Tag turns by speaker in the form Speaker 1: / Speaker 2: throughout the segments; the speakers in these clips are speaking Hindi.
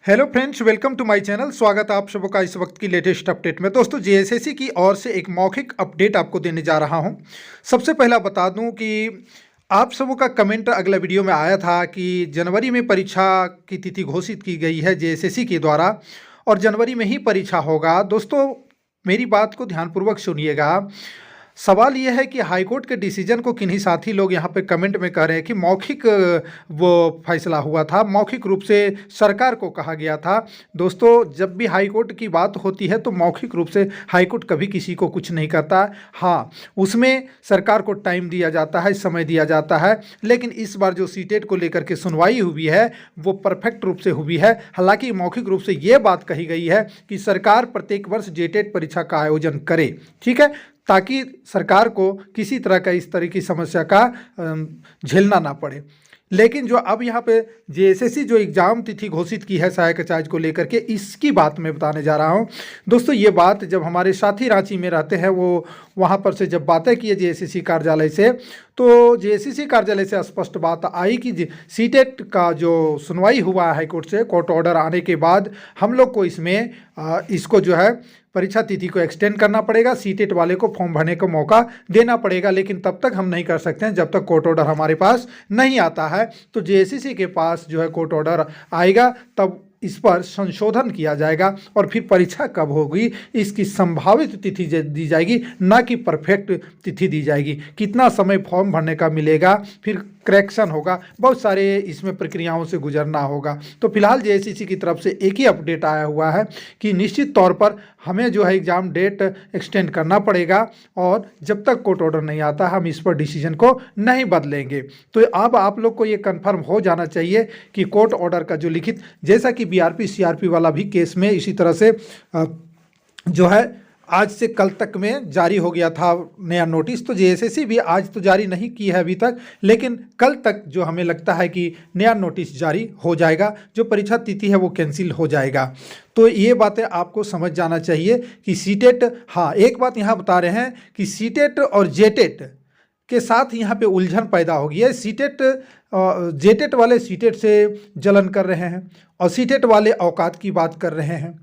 Speaker 1: Hello friends, welcome to my channel. स्वागत है आप सबका का इस वक्त की लेटेस्ट अपडेट में। दोस्तों, जेएसएससी की ओर से एक मौखिक अपडेट आपको देने जा रहा हूं। सबसे पहला बता दूं कि आप सबों का कमेंट अगला वीडियो में आया था कि जनवरी में परीक्षा की तिथि घोषित की गई है जेएसएससी के द्वारा और जनवरी में ही परीक्षा होगा। दोस्तों, मेरी बात को ध्यानपूर्वक सुनिएगा। सवाल यह है कि हाईकोर्ट के डिसीजन को किन्हीं साथी लोग यहाँ पे कमेंट में कह रहे हैं कि मौखिक वो फैसला हुआ था, मौखिक रूप से सरकार को कहा गया था। दोस्तों, जब भी हाईकोर्ट की बात होती है तो मौखिक रूप से हाईकोर्ट कभी किसी को कुछ नहीं करता। हाँ, उसमें सरकार को टाइम दिया जाता है, समय दिया जाता है, लेकिन इस बार जो सीटेट को लेकर के सुनवाई हुई है वो परफेक्ट रूप से हुई है। हालांकि मौखिक रूप से ये बात कही गई है कि सरकार प्रत्येक वर्ष जेटेट परीक्षा का आयोजन करे, ठीक है, ताकि सरकार को किसी तरह का इस तरह की समस्या का झेलना ना पड़े। लेकिन जो अब यहाँ पे जेएसएससी जो एग्ज़ाम तिथि घोषित की है सहायक आचार्य को लेकर के, इसकी बात मैं बताने जा रहा हूँ। दोस्तों, ये बात जब हमारे साथी रांची में रहते हैं वो वहाँ पर से जब बातें की है जेएसएससी कार्यालय से, तो जेएसएससी कार्यालय से स्पष्ट बात आई कि सीटेट का जो सुनवाई हुआ हाईकोर्ट से, कोर्ट ऑर्डर आने के बाद हम लोग को इसमें इसको जो है परीक्षा तिथि को एक्सटेंड करना पड़ेगा, सीटेट वाले को फॉर्म भरने का मौका देना पड़ेगा, लेकिन तब तक हम नहीं कर सकते हैं जब तक कोर्ट ऑर्डर हमारे पास नहीं आता है। तो जेएसएससी के पास जो है कोर्ट ऑर्डर आएगा तब इस पर संशोधन किया जाएगा और फिर परीक्षा कब होगी इसकी संभावित तिथि दी जाएगी, ना कि परफेक्ट तिथि दी जाएगी। कितना समय फॉर्म भरने का मिलेगा, फिर करेक्शन होगा, बहुत सारे इसमें प्रक्रियाओं से गुजरना होगा। तो फिलहाल जेएसएससी की तरफ से एक ही अपडेट आया हुआ है कि निश्चित तौर पर हमें जो है एग्ज़ाम डेट एक्सटेंड करना पड़ेगा और जब तक कोर्ट ऑर्डर नहीं आता हम इस पर डिसीजन को नहीं बदलेंगे। तो अब आप लोग को ये कंफर्म हो जाना चाहिए कि कोर्ट ऑर्डर का जो लिखित, जैसा कि बीआरपी सीआरपी वाला भी केस में इसी तरह से जो है आज से कल तक में जारी हो गया था नया नोटिस, तो जेएसएससी भी आज तो जारी नहीं की है अभी तक, लेकिन कल तक जो हमें लगता है कि नया नोटिस जारी हो जाएगा, जो परीक्षा तिथि है वो कैंसिल हो जाएगा। तो ये बातें आपको समझ जाना चाहिए कि सीटेट, हाँ एक बात यहाँ बता रहे हैं कि सीटेट और जेटेट के साथ यहाँ पे उलझन पैदा हो गई है। सीटेट जेटेट वाले सीटेट से जलन कर रहे हैं और सीटेट वाले औकात की बात कर रहे हैं।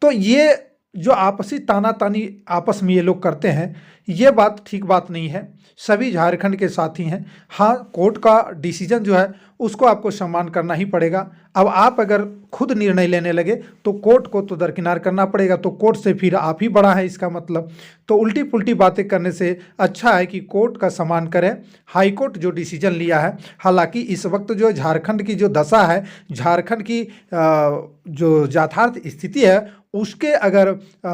Speaker 1: तो ये जो आपसी तानातानी आपस में ये लोग करते हैं, ये बात ठीक बात नहीं है। सभी झारखंड के साथी हैं। हाँ, कोर्ट का डिसीजन जो है उसको आपको सम्मान करना ही पड़ेगा। अब आप अगर खुद निर्णय लेने लगे तो कोर्ट को तो दरकिनार करना पड़ेगा, तो कोर्ट से फिर आप ही बड़ा है इसका मतलब। तो उल्टी पुल्टी बातें करने से अच्छा है कि कोर्ट का सम्मान करें। हाई कोर्ट जो डिसीजन लिया है, हालांकि इस वक्त जो झारखंड की जो दशा है, झारखंड की जो यथार्थ स्थिति है उसके अगर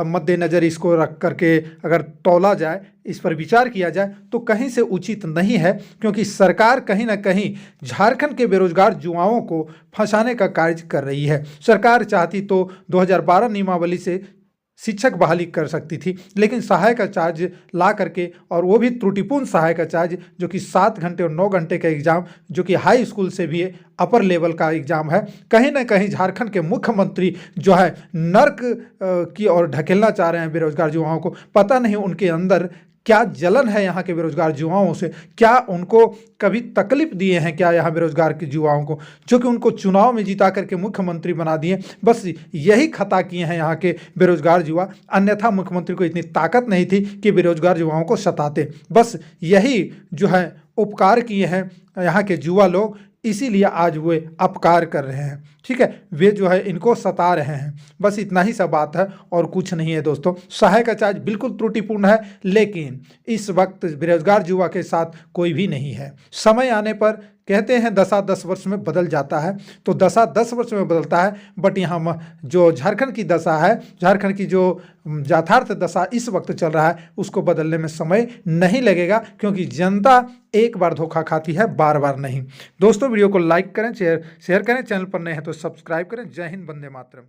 Speaker 1: मद्देनज़र इसको रख करके अगर तौला जाए, इस पर विचार किया जाए तो कहीं से उचित नहीं है, क्योंकि सरकार कहीं ना कहीं झारखंड के बेरोजगार युवाओं को फंसाने का कार्य कर रही है। सरकार चाहती तो 2012 नियमावली से शिक्षक बहाली कर सकती थी, लेकिन सहायक आचार्य ला करके, और वो भी त्रुटिपूर्ण सहायक आचार्य, जो कि 7 घंटे और 9 घंटे का एग्ज़ाम, जो कि हाई स्कूल से भी अपर लेवल का एग्ज़ाम है, कहीं ना कहीं झारखंड के मुख्यमंत्री जो है नर्क की ओर ढकेलना चाह रहे हैं बेरोजगार युवाओं को। पता नहीं उनके अंदर क्या जलन है यहाँ के बेरोजगार युवाओं से, क्या उनको कभी तकलीफ दिए हैं क्या यहाँ बेरोजगार के युवाओं को, जो कि उनको चुनाव में जिता करके मुख्यमंत्री बना दिए। बस यही खता किए हैं यहाँ के बेरोजगार युवा, अन्यथा मुख्यमंत्री को इतनी ताकत नहीं थी कि बेरोजगार युवाओं को सताते। बस यही जो है उपकार किए हैं यहाँ के युवा लोग, इसीलिए आज वे अपकार कर रहे हैं, ठीक है, वे जो है इनको सता रहे हैं। बस इतना ही सा बात है और कुछ नहीं है दोस्तों। सहायक आचार्य बिल्कुल त्रुटिपूर्ण है, लेकिन इस वक्त बेरोजगार युवा के साथ कोई भी नहीं है। समय आने पर कहते हैं दशा 10 वर्ष में बदल जाता है, तो दशा 10 वर्ष में बदलता है, बट यहाँ जो झारखंड की दशा है, झारखंड की जो यथार्थ दशा इस वक्त चल रहा है, उसको बदलने में समय नहीं लगेगा, क्योंकि जनता एक बार धोखा खाती है, बार बार नहीं। दोस्तों, वीडियो को लाइक करें, शेयर करें, चैनल पर नए हैं तो सब्सक्राइब करें। जय हिंद, वंदे मातरम।